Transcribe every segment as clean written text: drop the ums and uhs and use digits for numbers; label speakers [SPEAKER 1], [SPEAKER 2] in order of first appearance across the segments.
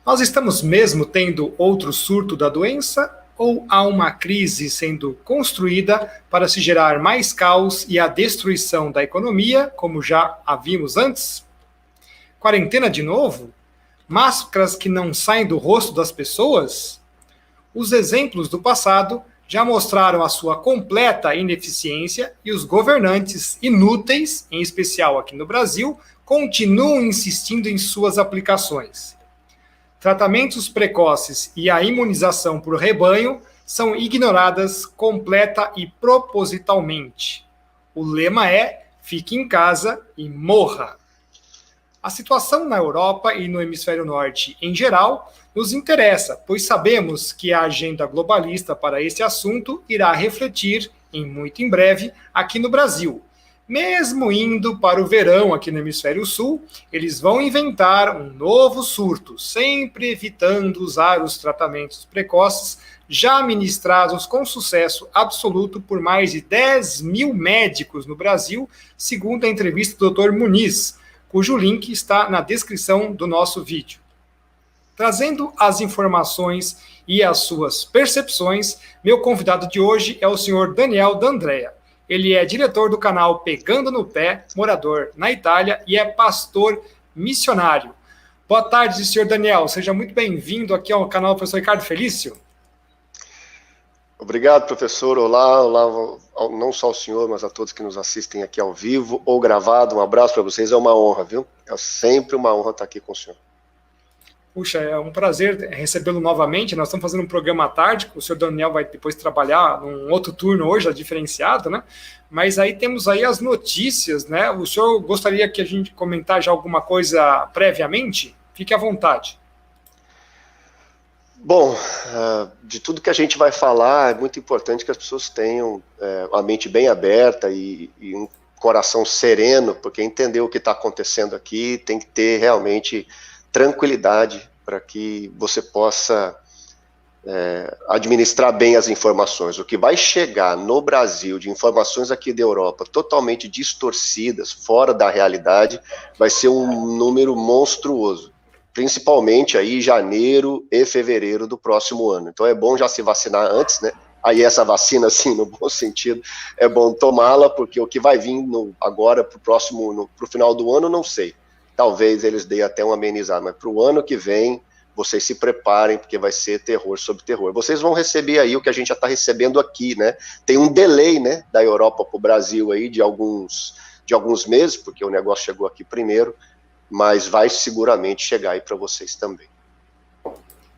[SPEAKER 1] Nós estamos mesmo tendo outro surto da doença ou há uma crise sendo construída para se gerar mais caos e a destruição da economia, como já havíamos antes? Quarentena de novo? Máscaras que não saem do rosto das pessoas? Os exemplos do passado já mostraram a sua completa ineficiência e os governantes inúteis, em especial aqui no Brasil, continuam insistindo em suas aplicações. Tratamentos precoces e a imunização por rebanho são ignoradas completa e propositalmente. O lema é: fique em casa e morra. A situação na Europa e no hemisfério norte, em geral, nos interessa, pois sabemos que a agenda globalista para esse assunto irá refletir, muito em breve, aqui no Brasil. Mesmo indo para o verão aqui no hemisfério sul, eles vão inventar um novo surto, sempre evitando usar os tratamentos precoces já ministrados com sucesso absoluto por mais de 10 mil médicos no Brasil, segundo a entrevista do Dr. Muniz, cujo link está na descrição do nosso vídeo. Trazendo as informações e as suas percepções, meu convidado de hoje é o senhor Daniel D'Andrea. Ele é diretor do canal Pegando no Pé, morador na Itália e é pastor missionário. Boa tarde, senhor Daniel. Seja muito bem-vindo aqui ao canal do professor Ricardo Felício.
[SPEAKER 2] Obrigado, professor. Olá, não só ao senhor, mas a todos que nos assistem aqui ao vivo ou gravado. Um abraço para vocês, é uma honra, viu? É sempre uma honra estar aqui com o senhor.
[SPEAKER 1] Puxa, é um prazer recebê-lo novamente. Nós estamos fazendo um programa à tarde, o senhor Daniel vai depois trabalhar num outro turno hoje, diferenciado, né? Mas aí temos aí as notícias, né? O senhor gostaria que a gente comentar já alguma coisa previamente? Fique à vontade.
[SPEAKER 2] Bom, de tudo que a gente vai falar, é muito importante que as pessoas tenham a mente bem aberta e um coração sereno, porque entender o que está acontecendo aqui tem que ter realmente tranquilidade para que você possa administrar bem as informações. O que vai chegar no Brasil de informações aqui da Europa totalmente distorcidas, fora da realidade, vai ser um número monstruoso. Principalmente aí janeiro e fevereiro do próximo ano. Então é bom já se vacinar antes, né? Aí essa vacina, assim, no bom sentido, é bom tomá-la, porque o que vai vir agora para o final do ano, não sei. Talvez eles deem até um amenizado, mas para o ano que vem, vocês se preparem, porque vai ser terror sobre terror. Vocês vão receber aí o que a gente já está recebendo aqui, né? Tem um delay, né, da Europa para o Brasil aí de alguns meses, porque o negócio chegou aqui primeiro, mas vai seguramente chegar aí para vocês também.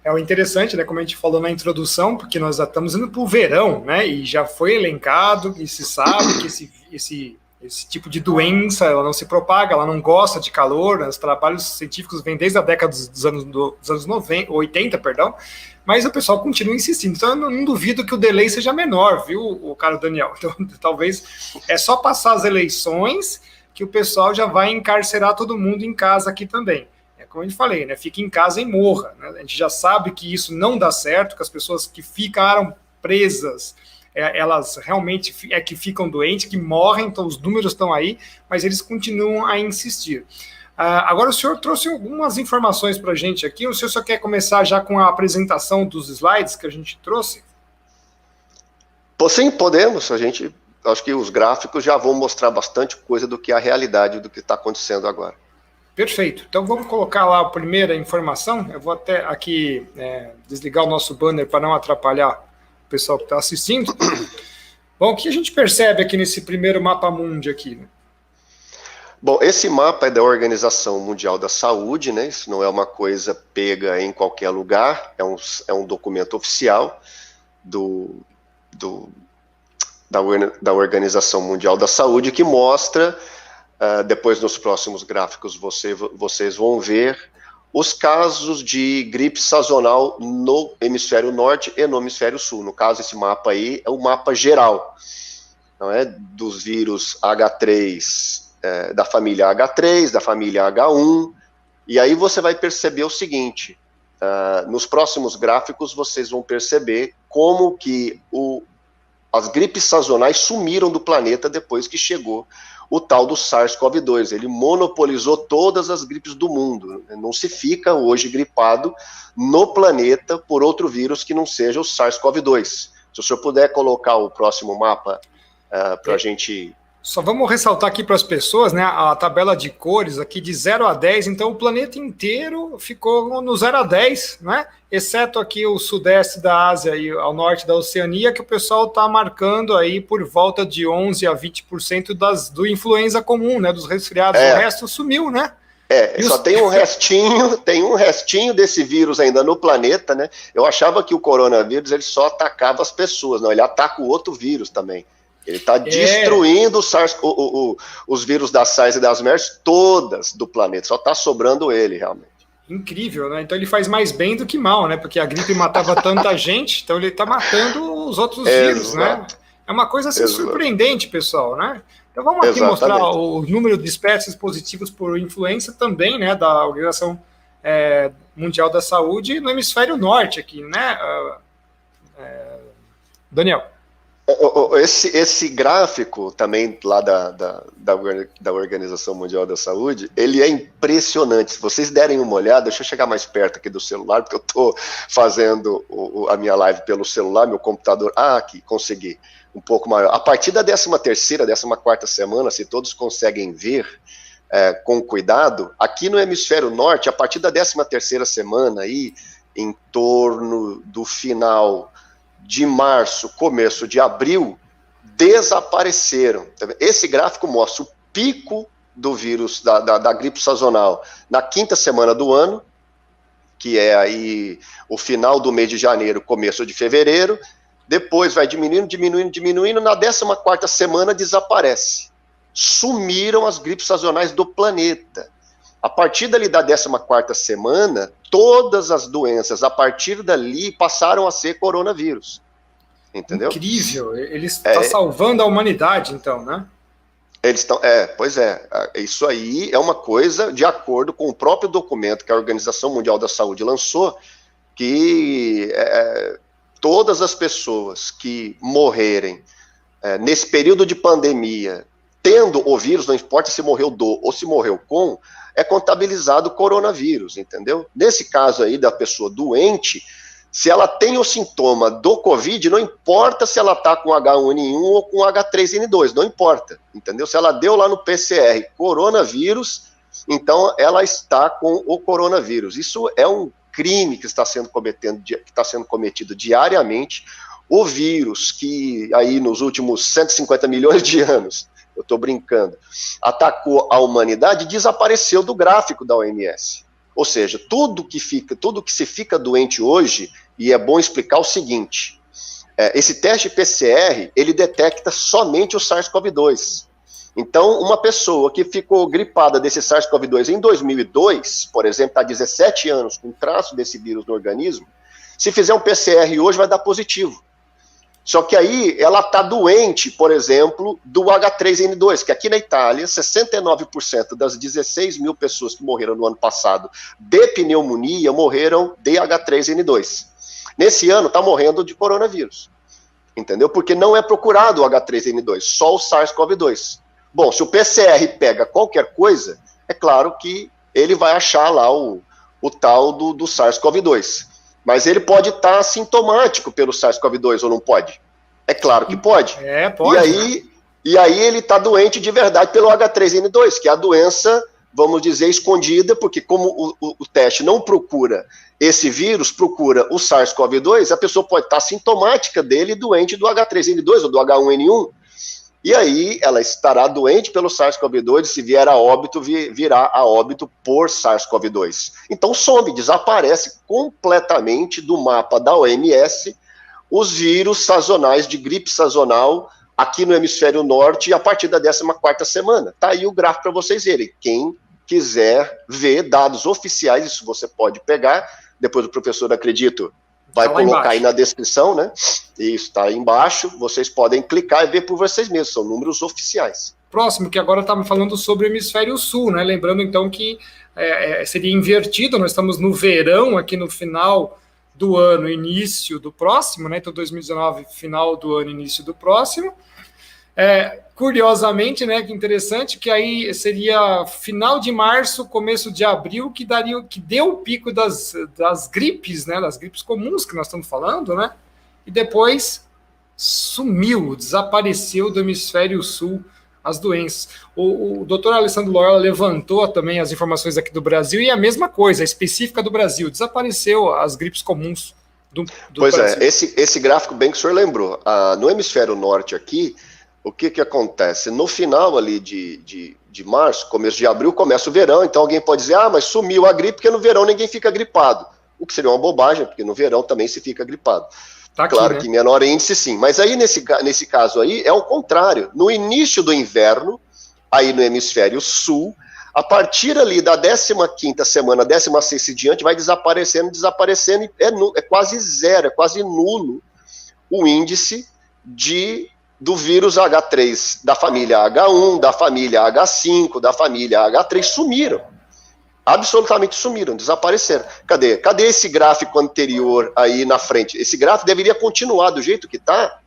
[SPEAKER 1] É o interessante, né, como a gente falou na introdução, porque nós já estamos indo para o verão, né, e já foi elencado, e se sabe que esse tipo de doença, ela não se propaga, ela não gosta de calor, né, os trabalhos científicos vêm desde a década dos anos 90, 80, mas o pessoal continua insistindo, então eu não duvido que o delay seja menor, viu, o cara Daniel? Então, talvez é só passar as eleições que o pessoal já vai encarcerar todo mundo em casa aqui também. É como eu falei, né? Fique em casa e morra. Né? A gente já sabe que isso não dá certo, que as pessoas que ficaram presas, elas realmente que ficam doentes, que morrem, então os números estão aí, mas eles continuam a insistir. Agora o senhor trouxe algumas informações para a gente aqui, o senhor só quer começar já com a apresentação dos slides que a gente trouxe?
[SPEAKER 2] Sim, podemos, acho que os gráficos já vão mostrar bastante coisa do que a realidade do que está acontecendo agora.
[SPEAKER 1] Perfeito. Então vamos colocar lá a primeira informação. Eu vou até aqui desligar o nosso banner para não atrapalhar o pessoal que está assistindo. Bom, o que a gente percebe aqui nesse primeiro mapa mundi aqui? Né?
[SPEAKER 2] Bom, esse mapa é da Organização Mundial da Saúde, né? Isso não é uma coisa pega em qualquer lugar, é um documento oficial da Organização Mundial da Saúde, que mostra, depois nos próximos gráficos vocês vão ver, os casos de gripe sazonal no hemisfério norte e no hemisfério sul. No caso, esse mapa aí é o mapa geral, não é? Dos vírus H3, da família H3, da família H1, e aí você vai perceber o seguinte, nos próximos gráficos vocês vão perceber como que As gripes sazonais sumiram do planeta depois que chegou o tal do SARS-CoV-2. Ele monopolizou todas as gripes do mundo. Não se fica hoje gripado no planeta por outro vírus que não seja o SARS-CoV-2. Se o senhor puder colocar o próximo mapa para a gente...
[SPEAKER 1] Só vamos ressaltar aqui para as pessoas, né, a tabela de cores aqui de 0 a 10, então o planeta inteiro ficou no 0 a 10, né, exceto aqui o sudeste da Ásia e ao norte da Oceania, que o pessoal está marcando aí por volta de 11 a 20% do influenza comum, né, dos resfriados, o resto sumiu, né?
[SPEAKER 2] Só tem um restinho desse vírus ainda no planeta, né? Eu achava que o coronavírus ele só atacava as pessoas, não, ele ataca o outro vírus também. Ele está destruindo os vírus da SARS e das MERS todas do planeta, só está sobrando ele, realmente.
[SPEAKER 1] Incrível, né? Então ele faz mais bem do que mal, né? Porque a gripe matava tanta gente, então ele está matando os outros vírus, né? É uma coisa assim, surpreendente, pessoal, né? Então vamos aqui mostrar o número de espécies positivas por influenza também, né? Da Organização Mundial da Saúde no hemisfério norte aqui, né? Daniel.
[SPEAKER 2] Esse gráfico também lá da Organização Mundial da Saúde, ele é impressionante. Se vocês derem uma olhada, deixa eu chegar mais perto aqui do celular, porque eu estou fazendo a minha live pelo celular, meu computador. Aqui, consegui. Um pouco maior. A partir da 13ª, 14ª semana, se todos conseguem ver com cuidado, aqui no hemisfério norte, a partir da 13ª semana, aí, em torno do final de março, começo de abril, desapareceram. Esse gráfico mostra o pico do vírus da gripe sazonal na 5ª semana do ano, que é aí o final do mês de janeiro, começo de fevereiro, depois vai diminuindo, na 14ª semana desaparece. Sumiram as gripes sazonais do planeta. A partir dali da 14ª semana, todas as doenças, a partir dali, passaram a ser coronavírus. Entendeu?
[SPEAKER 1] Incrível. Ele está salvando a humanidade, então, né?
[SPEAKER 2] Eles estão... pois é. Isso aí é uma coisa de acordo com o próprio documento que a Organização Mundial da Saúde lançou, que todas as pessoas que morrerem nesse período de pandemia, tendo o vírus, não importa se morreu ou se morreu com, é contabilizado coronavírus, entendeu? Nesse caso aí da pessoa doente, se ela tem o sintoma do Covid, não importa se ela está com H1N1 ou com H3N2, não importa, entendeu? Se ela deu lá no PCR coronavírus, então ela está com o coronavírus. Isso é um crime que está sendo cometido diariamente. O vírus que aí nos últimos 150 milhões de anos, eu estou brincando, atacou a humanidade, desapareceu do gráfico da OMS. Ou seja, tudo que se fica doente hoje, e é bom explicar o seguinte, esse teste PCR, ele detecta somente o SARS-CoV-2. Então, uma pessoa que ficou gripada desse SARS-CoV-2 em 2002, por exemplo, está há 17 anos com traço desse vírus no organismo, se fizer um PCR hoje vai dar positivo. Só que aí ela está doente, por exemplo, do H3N2, que aqui na Itália, 69% das 16 mil pessoas que morreram no ano passado de pneumonia morreram de H3N2. Nesse ano está morrendo de coronavírus, entendeu? Porque não é procurado o H3N2, só o SARS-CoV-2. Bom, se o PCR pega qualquer coisa, é claro que ele vai achar lá o tal do SARS-CoV-2. Mas ele pode estar assintomático pelo SARS-CoV-2 ou não pode? É claro que pode.
[SPEAKER 1] Pode.
[SPEAKER 2] E aí ele está doente de verdade pelo H3N2, que é a doença, vamos dizer, escondida, porque como o teste não procura esse vírus, procura o SARS-CoV-2, a pessoa pode estar assintomática dele doente do H3N2 ou do H1N1. E aí ela estará doente pelo SARS-CoV-2, se vier a óbito, virá a óbito por SARS-CoV-2. Então some, desaparece completamente do mapa da OMS os vírus sazonais de gripe sazonal aqui no hemisfério norte a partir da 14ª semana. Tá aí o gráfico para vocês verem. Quem quiser ver dados oficiais, isso você pode pegar, depois o professor, acredito, vai colocar aí na descrição, né? Isso está aí embaixo, vocês podem clicar e ver por vocês mesmos, são números oficiais.
[SPEAKER 1] Próximo, que agora estamos falando sobre o hemisfério sul, né? Lembrando então que seria invertido, nós estamos no verão aqui no final do ano, início do próximo, né? Então 2019, final do ano, início do próximo. Curiosamente, né, que interessante, que aí seria final de março, começo de abril, que deu o pico das gripes, né, das gripes comuns que nós estamos falando, né, e depois sumiu, desapareceu do hemisfério sul as doenças. O doutor Alessandro Loyola levantou também as informações aqui do Brasil, e a mesma coisa, a específica do Brasil, desapareceu as gripes comuns do
[SPEAKER 2] pois
[SPEAKER 1] Brasil.
[SPEAKER 2] Esse gráfico bem que o senhor lembrou, no hemisfério norte aqui, o que acontece? No final ali de março, começo de abril, começa o verão, então alguém pode dizer, mas sumiu a gripe, porque no verão ninguém fica gripado. O que seria uma bobagem, porque no verão também se fica gripado. Tá aqui, claro, né? Que em menor índice sim, mas aí nesse caso aí é o contrário. No início do inverno, aí no hemisfério sul, a partir ali da 15ª semana, 16ª e diante, vai desaparecendo, e é quase zero, é quase nulo o índice do vírus H3, da família H1, da família H5, da família H3, sumiram. Absolutamente sumiram, desapareceram. Cadê esse gráfico anterior aí na frente? Esse gráfico deveria continuar do jeito que está.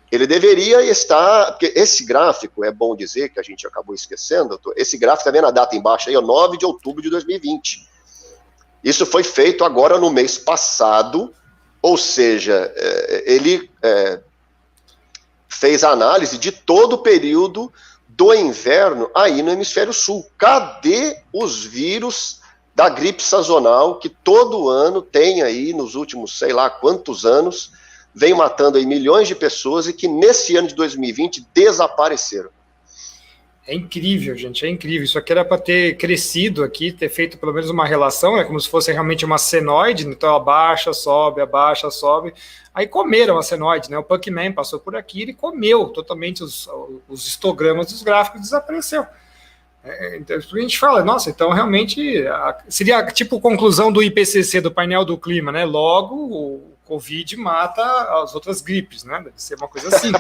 [SPEAKER 2] Ele deveria estar... Porque esse gráfico, é bom dizer, que a gente acabou esquecendo, esse gráfico, está vendo a data embaixo aí, 9 de outubro de 2020. Isso foi feito agora no mês passado, ou seja, ele... fez a análise de todo o período do inverno aí no hemisfério sul. Cadê os vírus da gripe sazonal que todo ano tem aí, nos últimos sei lá quantos anos, vem matando aí milhões de pessoas e que nesse ano de 2020 desapareceram?
[SPEAKER 1] É incrível, gente, é incrível. Isso aqui era para ter crescido aqui, ter feito pelo menos uma relação, como se fosse realmente uma senoide, então abaixa, sobe. Aí comeram a senoide, né? O Pac-Man passou por aqui, ele comeu totalmente os histogramas dos gráficos, desapareceu. Então, a gente fala, nossa, então realmente seria tipo conclusão do IPCC, do painel do clima, né? Logo, o Covid mata as outras gripes, né? Deve ser uma coisa assim.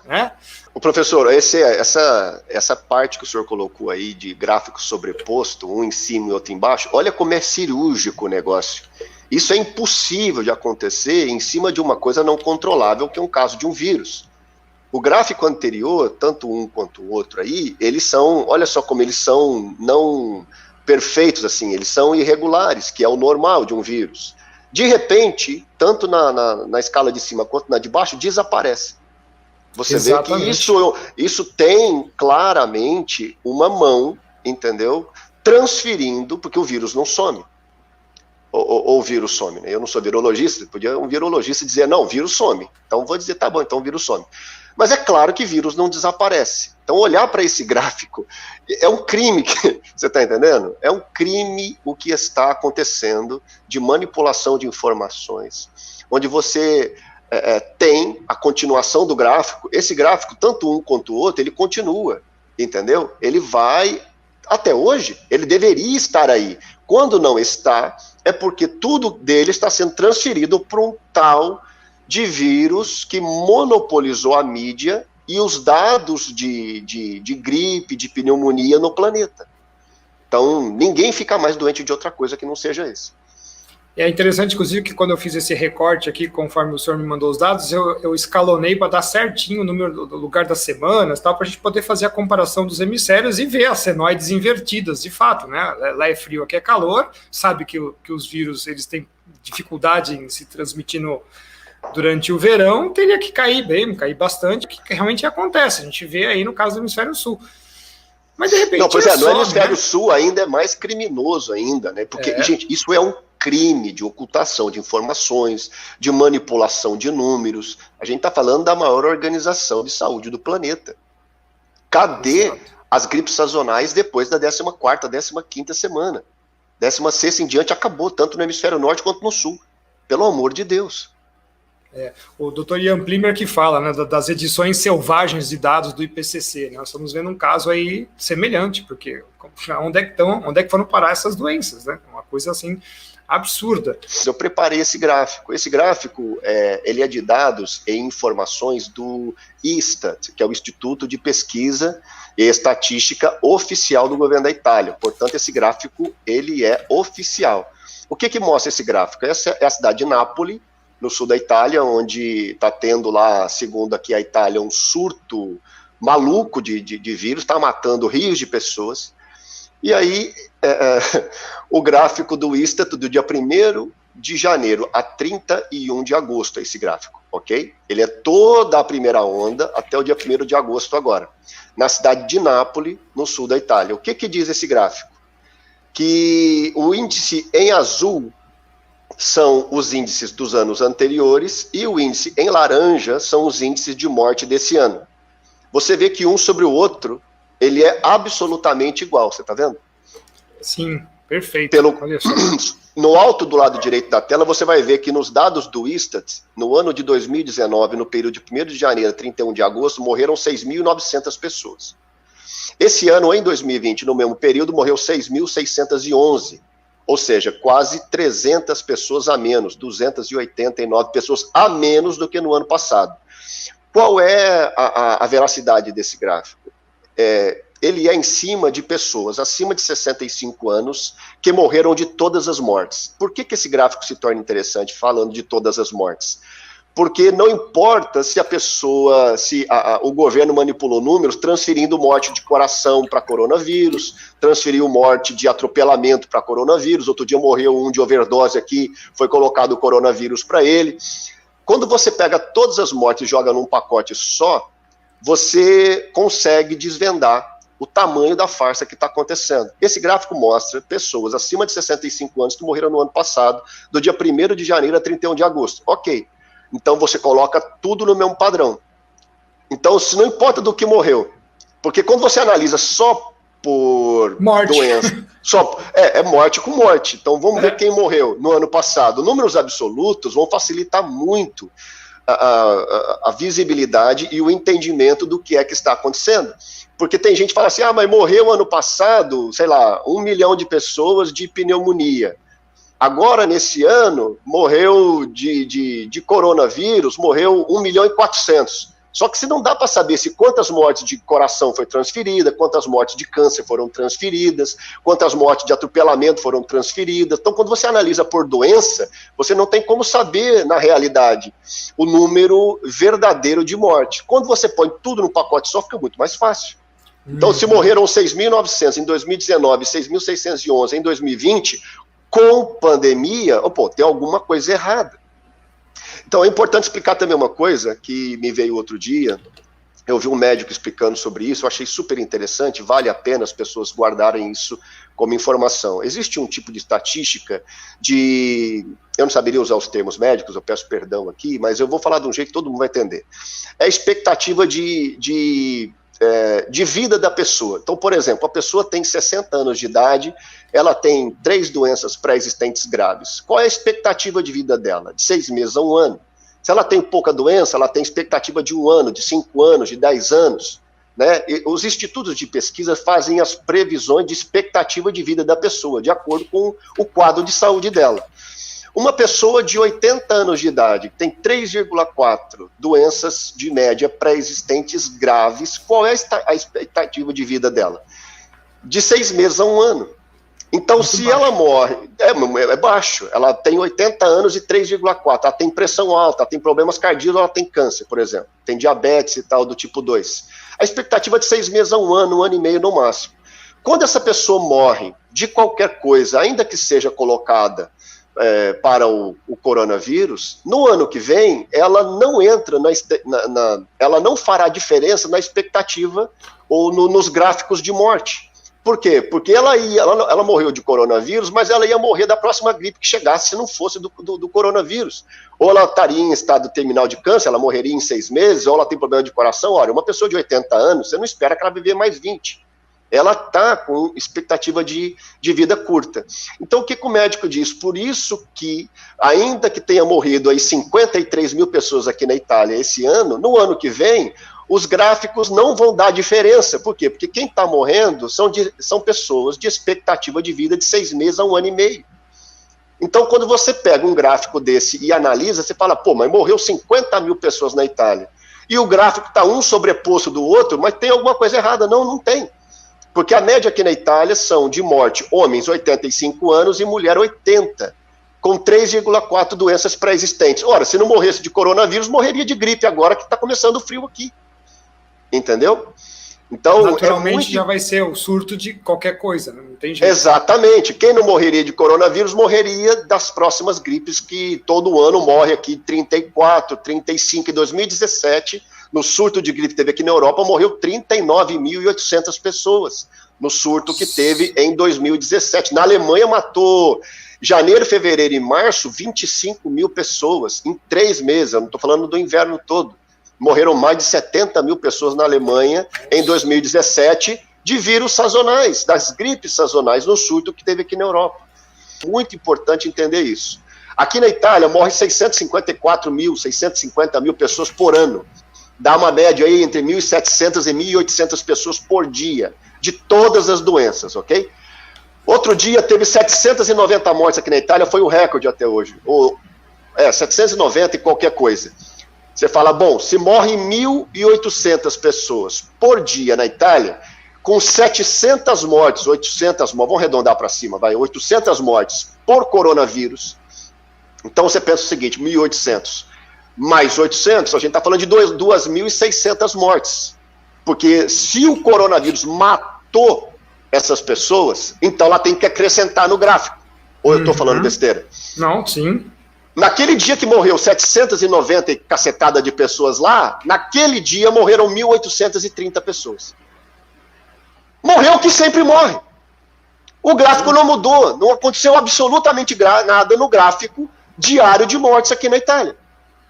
[SPEAKER 1] Né?
[SPEAKER 2] O professor, essa parte que o senhor colocou aí de gráfico sobreposto, um em cima e outro embaixo, olha como é cirúrgico o negócio. Isso é impossível de acontecer em cima de uma coisa não controlável, que é um caso de um vírus. O gráfico anterior, tanto um quanto o outro aí, eles são, olha só como eles são não perfeitos assim, eles são irregulares, que é o normal de um vírus. De repente, tanto na escala de cima quanto na de baixo, desaparece. Você Exatamente. Vê que isso tem claramente uma mão, entendeu? Transferindo, porque o vírus não some. Ou o vírus some, né? Eu não sou virologista, podia um virologista dizer, não, o vírus some. Então vou dizer, tá bom, então o vírus some. Mas é claro que vírus não desaparece. Então olhar para esse gráfico é um crime, você está entendendo? É um crime o que está acontecendo de manipulação de informações, onde você... tem a continuação do gráfico. Esse gráfico, tanto um quanto o outro, ele continua, entendeu? Ele vai, até hoje, ele deveria estar aí. Quando não está, é porque tudo dele está sendo transferido para um tal de vírus que monopolizou a mídia e os dados de gripe, de pneumonia no planeta. Então, ninguém fica mais doente de outra coisa que não seja esse.
[SPEAKER 1] É interessante, inclusive, que quando eu fiz esse recorte aqui, conforme o senhor me mandou os dados, eu escalonei para dar certinho o número do lugar das semanas, para a gente poder fazer a comparação dos hemisférios e ver as senoides invertidas, de fato, né? Lá é frio, aqui é calor, sabe que os vírus eles têm dificuldade em se transmitir durante o verão, teria que cair bastante, que realmente acontece, a gente vê aí no caso do hemisfério sul. Mas de repente.
[SPEAKER 2] Não, pois no hemisfério sul ainda é mais criminoso ainda, né? Porque, gente, isso é um crime de ocultação de informações, de manipulação de números. A gente está falando da maior organização de saúde do planeta. Cadê as gripes sazonais depois da 14ª, 15ª semana? 16ª em diante acabou, tanto no hemisfério norte quanto no sul. Pelo amor de Deus.
[SPEAKER 1] O Dr. Ian Plimer que fala, né, das edições selvagens de dados do IPCC. Né? Nós estamos vendo um caso aí semelhante, porque onde é que foram parar essas doenças? Né? Uma coisa assim absurda.
[SPEAKER 2] Eu preparei esse gráfico. Esse gráfico ele é de dados e informações do ISTAT, que é o Instituto de Pesquisa e Estatística Oficial do governo da Itália. Portanto, esse gráfico ele é oficial. O que mostra esse gráfico? Essa é a cidade de Nápoles, no sul da Itália, onde está tendo lá, segundo aqui a Itália, um surto maluco de vírus, está matando rios de pessoas. E aí, o gráfico do ISTAT, do dia 1º de janeiro a 31 de agosto, esse gráfico, ok? Ele é toda a primeira onda até o dia 1º de agosto agora, na cidade de Nápoles, no sul da Itália. O que diz esse gráfico? Que o índice em azul são os índices dos anos anteriores e o índice em laranja são os índices de morte desse ano. Você vê que um sobre o outro, ele é absolutamente igual, você está vendo?
[SPEAKER 1] Sim, perfeito.
[SPEAKER 2] Olha só. No alto do lado direito da tela, você vai ver que nos dados do ISTAT, no ano de 2019, no período de 1º de janeiro a 31 de agosto, morreram 6.900 pessoas. Esse ano, em 2020, no mesmo período, morreu 6.611. Ou seja, quase 300 pessoas a menos, 289 pessoas a menos do que no ano passado. Qual é a veracidade desse gráfico? Ele é em cima de pessoas acima de 65 anos que morreram de todas as mortes. Por que esse gráfico se torna interessante falando de todas as mortes? Porque não importa se a pessoa, o governo manipulou números transferindo morte de coração para coronavírus, transferiu morte de atropelamento para coronavírus, outro dia morreu um de overdose aqui, foi colocado o coronavírus para ele. Quando você pega todas as mortes e joga num pacote só, você consegue desvendar o tamanho da farsa que está acontecendo. Esse gráfico mostra pessoas acima de 65 anos que morreram no ano passado, do dia 1º de janeiro a 31 de agosto. Ok. Então você coloca tudo no mesmo padrão. Então, se não importa do que morreu, porque quando você analisa só por
[SPEAKER 1] morte.
[SPEAKER 2] Doença, é morte com morte. Então vamos ver quem morreu no ano passado. Números absolutos vão facilitar muito a visibilidade e o entendimento do que é que está acontecendo. Porque tem gente que fala assim, mas morreu ano passado, sei lá, 1 milhão de pessoas de pneumonia. Agora, nesse ano, morreu de coronavírus, morreu 1.400.000. Só que se não dá para saber se quantas mortes de coração foi transferida, quantas mortes de câncer foram transferidas, quantas mortes de atropelamento foram transferidas. Então, quando você analisa por doença, você não tem como saber, na realidade, o número verdadeiro de morte. Quando você põe tudo no pacote só, fica muito mais fácil. Então, se morreram 6.900 em 2019, 6.611 em 2020... com pandemia, tem alguma coisa errada. Então é importante explicar também uma coisa que me veio outro dia, eu vi um médico explicando sobre isso, eu achei super interessante, vale a pena as pessoas guardarem isso como informação. Existe um tipo de estatística eu não saberia usar os termos médicos, eu peço perdão aqui, mas eu vou falar de um jeito que todo mundo vai entender. É a expectativa de vida da pessoa. Então, por exemplo, a pessoa tem 60 anos de idade, ela tem 3 doenças pré-existentes graves. Qual é a expectativa de vida dela? De 6 meses a 1 ano. Se ela tem pouca doença, ela tem expectativa de 1 ano, de 5 anos, de 10 anos. Né? E os institutos de pesquisa fazem as previsões de expectativa de vida da pessoa, de acordo com o quadro de saúde dela. Uma pessoa de 80 anos de idade, que tem 3,4 doenças de média pré-existentes graves, qual é a expectativa de vida dela? De 6 meses a 1 ano. Então, muito se baixo. Ela morre, é baixo, ela tem 80 anos e 3,4, ela tem pressão alta, ela tem problemas cardíacos, ela tem câncer, por exemplo, tem diabetes e tal, do tipo 2. A expectativa é de 6 meses a 1 ano, 1 ano e meio no máximo. Quando essa pessoa morre de qualquer coisa, ainda que seja colocada para o coronavírus, no ano que vem, ela não entra ela não fará diferença na expectativa ou nos gráficos de morte. Por quê? Porque ela morreu de coronavírus, mas ela ia morrer da próxima gripe que chegasse se não fosse do coronavírus. Ou ela estaria em estado terminal de câncer, ela morreria em 6 meses, ou ela tem problema de coração. Olha, uma pessoa de 80 anos, você não espera que ela viver mais 20. Ela está com expectativa de vida curta. Então, o que o médico diz? Por isso que, ainda que tenha morrido aí 53 mil pessoas aqui na Itália esse ano, no ano que vem, os gráficos não vão dar diferença. Por quê? Porque quem está morrendo são pessoas de expectativa de vida de 6 meses a 1 ano e meio. Então, quando você pega um gráfico desse e analisa, você fala, pô, mas morreu 50 mil pessoas na Itália. E o gráfico está um sobreposto do outro, mas tem alguma coisa errada. Não, não tem. Porque a média aqui na Itália são de morte, homens 85 anos e mulher 80, com 3,4 doenças pré-existentes. Ora, se não morresse de coronavírus, morreria de gripe agora que está começando o frio aqui. Entendeu? Então,
[SPEAKER 1] naturalmente já vai ser o surto de qualquer coisa, né? Não tem jeito.
[SPEAKER 2] Exatamente. Quem não morreria de coronavírus morreria das próximas gripes que todo ano morre aqui, 34, 35. Em 2017, no surto de gripe que teve aqui na Europa, morreu 39.800 pessoas no surto que teve em 2017. Na Alemanha matou, janeiro, fevereiro e março, 25 mil pessoas em 3 meses. Eu não estou falando do inverno todo. Morreram mais de 70 mil pessoas na Alemanha em 2017 de vírus sazonais, das gripes sazonais, no surto que teve aqui na Europa. Muito importante entender isso. Aqui na Itália morre 650 mil pessoas por ano. Dá uma média aí entre 1.700 e 1.800 pessoas por dia, de todas as doenças, ok? Outro dia teve 790 mortes aqui na Itália, foi o recorde até hoje. 790 e qualquer coisa. Você fala, bom, se morrem 1.800 pessoas por dia na Itália, com 700 mortes, 800 mortes, vamos arredondar para cima, 800 mortes por coronavírus. Então você pensa o seguinte, 1.800 mais 800, a gente está falando de 2.600 mortes. Porque se o coronavírus matou essas pessoas, então ela tem que acrescentar no gráfico. Ou eu estou falando besteira?
[SPEAKER 1] Não, sim.
[SPEAKER 2] Naquele dia que morreu 790 e cacetada de pessoas lá, naquele dia morreram 1.830 pessoas. Morreu que sempre morre. O gráfico não mudou, não aconteceu absolutamente nada no gráfico diário de mortes aqui na Itália.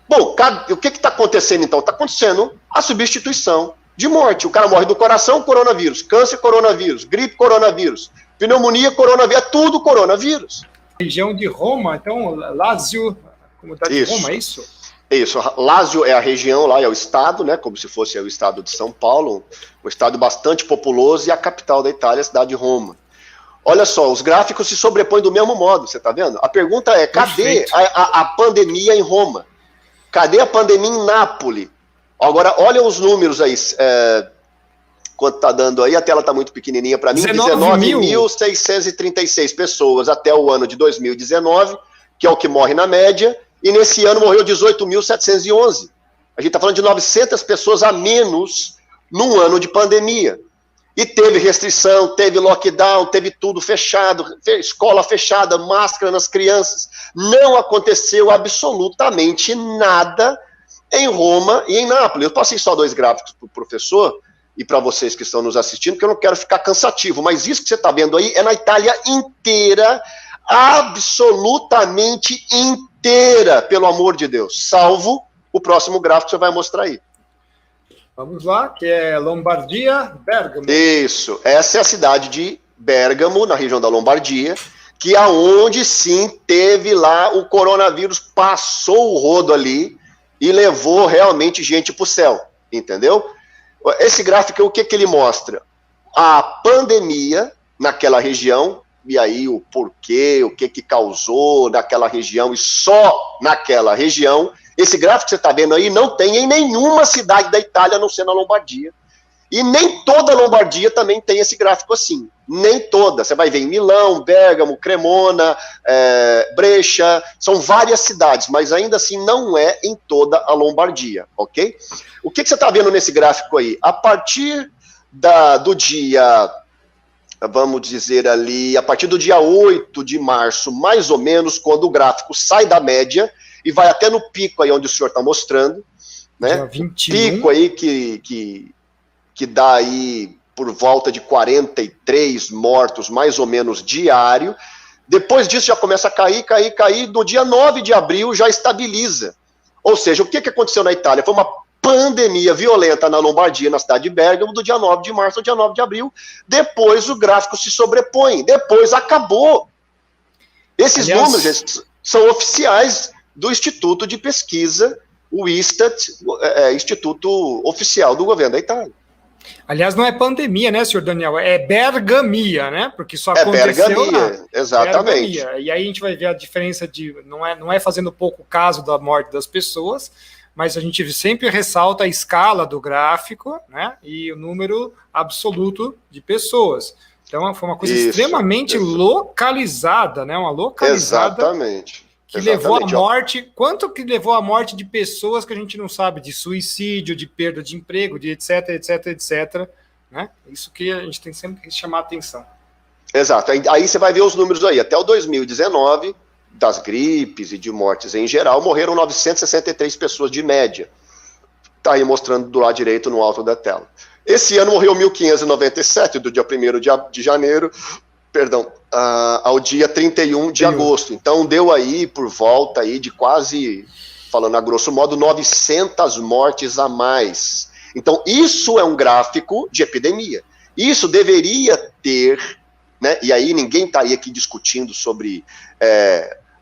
[SPEAKER 2] Bom, o que está acontecendo então? Está acontecendo a substituição de morte. O cara morre do coração, coronavírus, câncer, coronavírus, gripe, coronavírus, pneumonia, coronavírus, é tudo coronavírus.
[SPEAKER 1] Região de Roma, então, Lácio, comunidade de Roma, é isso?
[SPEAKER 2] Isso, Lácio é a região lá, é o estado, né, como se fosse o estado de São Paulo, um estado bastante populoso, e a capital da Itália, a cidade de Roma. Olha só, os gráficos se sobrepõem do mesmo modo, você está vendo? A pergunta é, cadê a pandemia em Roma? Cadê a pandemia em Nápoles? Agora, olha os números aí, quanto está dando aí, a tela está muito pequenininha para mim, 19.636 pessoas até o ano de 2019, que é o que morre na média, e nesse ano morreu 18.711. A gente está falando de 900 pessoas a menos num ano de pandemia. E teve restrição, teve lockdown, teve tudo fechado, escola fechada, máscara nas crianças. Não aconteceu absolutamente nada em Roma e em Nápoles. Eu passei só 2 gráficos para o professor e para vocês que estão nos assistindo, porque eu não quero ficar cansativo, mas isso que você está vendo aí é na Itália inteira, absolutamente inteira, pelo amor de Deus, salvo o próximo gráfico que você vai mostrar aí.
[SPEAKER 1] Vamos lá, que é Lombardia, Bérgamo.
[SPEAKER 2] Isso, essa é a cidade de Bérgamo, na região da Lombardia, que é onde sim teve lá o coronavírus, passou o rodo ali e levou realmente gente para o céu, entendeu? Esse gráfico, o que ele mostra? A pandemia naquela região, e aí o porquê, o que causou naquela região, e só naquela região. Esse gráfico que você está vendo aí não tem em nenhuma cidade da Itália, a não ser na Lombardia. E nem toda a Lombardia também tem esse gráfico assim. Nem toda. Você vai ver em Milão, Bérgamo, Cremona, Brescia, são várias cidades, mas ainda assim não é em toda a Lombardia, ok? O que você está vendo nesse gráfico aí? A partir do dia, vamos dizer ali, a partir do dia 8 de março, mais ou menos, quando o gráfico sai da média e vai até no pico aí onde o senhor está mostrando, né?
[SPEAKER 1] Dia 21.
[SPEAKER 2] Pico aí que dá aí por volta de 43 mortos, mais ou menos, diário. Depois disso já começa a cair. No dia 9 de abril já estabiliza. Ou seja, o que aconteceu na Itália? Foi uma pandemia violenta na Lombardia, na cidade de Bérgamo, do dia 9 de março ao dia 9 de abril. Depois o gráfico se sobrepõe. Depois acabou. Esses números, gente, são oficiais do Instituto de Pesquisa, o ISTAT, Instituto Oficial do Governo da Itália.
[SPEAKER 1] Aliás, não é pandemia, né, senhor Daniel? É bergamia, né? Porque isso aconteceu.
[SPEAKER 2] Bergamia, exatamente.
[SPEAKER 1] Bergamia. E aí a gente vai ver a diferença de. Não é fazendo pouco caso da morte das pessoas, mas a gente sempre ressalta a escala do gráfico, né? E o número absoluto de pessoas. Então foi uma coisa extremamente localizada, né? Uma localizada.
[SPEAKER 2] Exatamente.
[SPEAKER 1] Que levou à morte, quanto que levou à morte de pessoas que a gente não sabe, de suicídio, de perda de emprego, de etc, etc, etc. Né? Isso que a gente tem sempre que chamar a atenção.
[SPEAKER 2] Exato. Aí você vai ver os números aí. Até o 2019, das gripes e de mortes em geral, morreram 963 pessoas de média. Está aí mostrando do lado direito no alto da tela. Esse ano morreu 1.597, do dia 1º de janeiro, ao dia 31 de agosto. Então deu aí por volta aí de quase, falando a grosso modo, 900 mortes a mais. Então isso é um gráfico de epidemia. Isso deveria ter, né? E aí ninguém está aqui discutindo sobre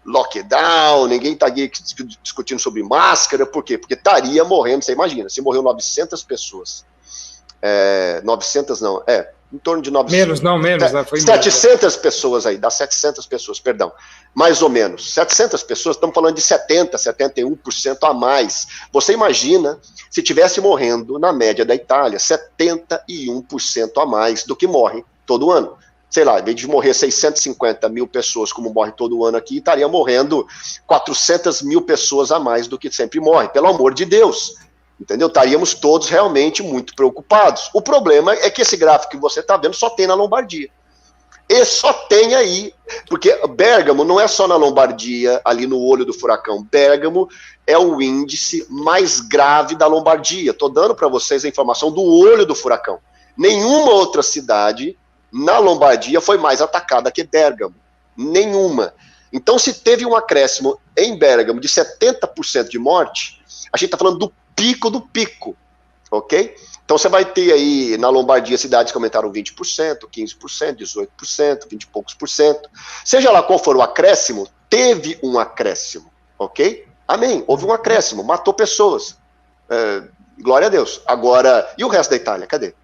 [SPEAKER 2] lockdown, ninguém está aqui discutindo sobre máscara. Por quê? Porque estaria morrendo, você imagina, se morreu 900 pessoas. 900 não, em torno de 900.
[SPEAKER 1] Menos, né? Foi
[SPEAKER 2] 700 pessoas aí, dá 700 pessoas, perdão. Mais ou menos. 700 pessoas, estamos falando de 70%, 71% a mais. Você imagina se tivesse morrendo, na média da Itália, 71% a mais do que morre todo ano. Sei lá, em vez de morrer 650 mil pessoas, como morre todo ano aqui, estaria morrendo 400 mil pessoas a mais do que sempre morre. Pelo amor de Deus. Entendeu? Estaríamos todos realmente muito preocupados. O problema é que esse gráfico que você está vendo só tem na Lombardia. E só tem aí, porque Bérgamo não é só na Lombardia, ali no olho do furacão. Bérgamo é o índice mais grave da Lombardia. Estou dando para vocês a informação do olho do furacão. Nenhuma outra cidade na Lombardia foi mais atacada que Bérgamo. Nenhuma. Então, se teve um acréscimo em Bérgamo de 70% de morte, a gente está falando do pico do pico, ok? Então você vai ter aí na Lombardia cidades que aumentaram 20%, 15%, 18%, 20 e poucos por cento. Seja lá qual for o acréscimo, teve um acréscimo, ok? Amém, houve um acréscimo, matou pessoas. Glória a Deus. Agora, e o resto da Itália, cadê?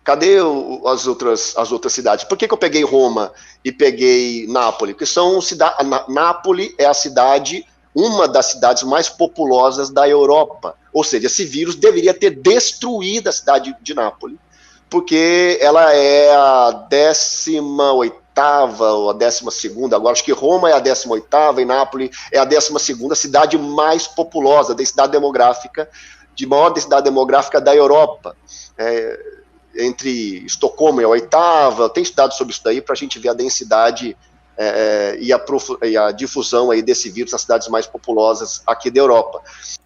[SPEAKER 2] Cadê as outras cidades? Por que eu peguei Roma e peguei Nápoles? Porque Nápoles é a cidade, uma das cidades mais populosas da Europa. Ou seja, esse vírus deveria ter destruído a cidade de Nápoles, porque ela é a 18ª ou a 12ª, agora acho que Roma é a 18ª e Nápoles é a 12ª cidade mais populosa, maior densidade demográfica da Europa. Entre Estocolmo e a 8ª, tem estudado sobre isso daí para a gente ver a densidade e a difusão aí desse vírus nas cidades mais populosas aqui da Europa.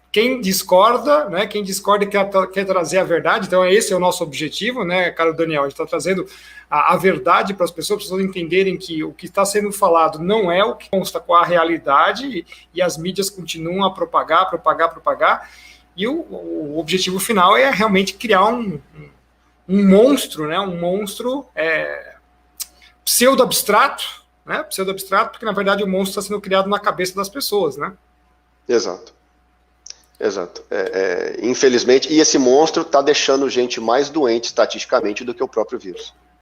[SPEAKER 1] Quem discorda, né? Quem discorda quer trazer a verdade, então esse é o nosso objetivo, né, caro Daniel? A gente está trazendo a verdade para as pessoas entenderem que o que está sendo falado não é o que consta com a realidade e as mídias continuam a propagar, e o objetivo final é realmente criar um monstro, né? Um monstro pseudo-abstrato, né? Pseudo-abstrato, porque na verdade o monstro está sendo criado na cabeça das pessoas, né?
[SPEAKER 2] Exato. Infelizmente, e esse monstro está deixando gente mais doente estatisticamente do que o próprio vírus.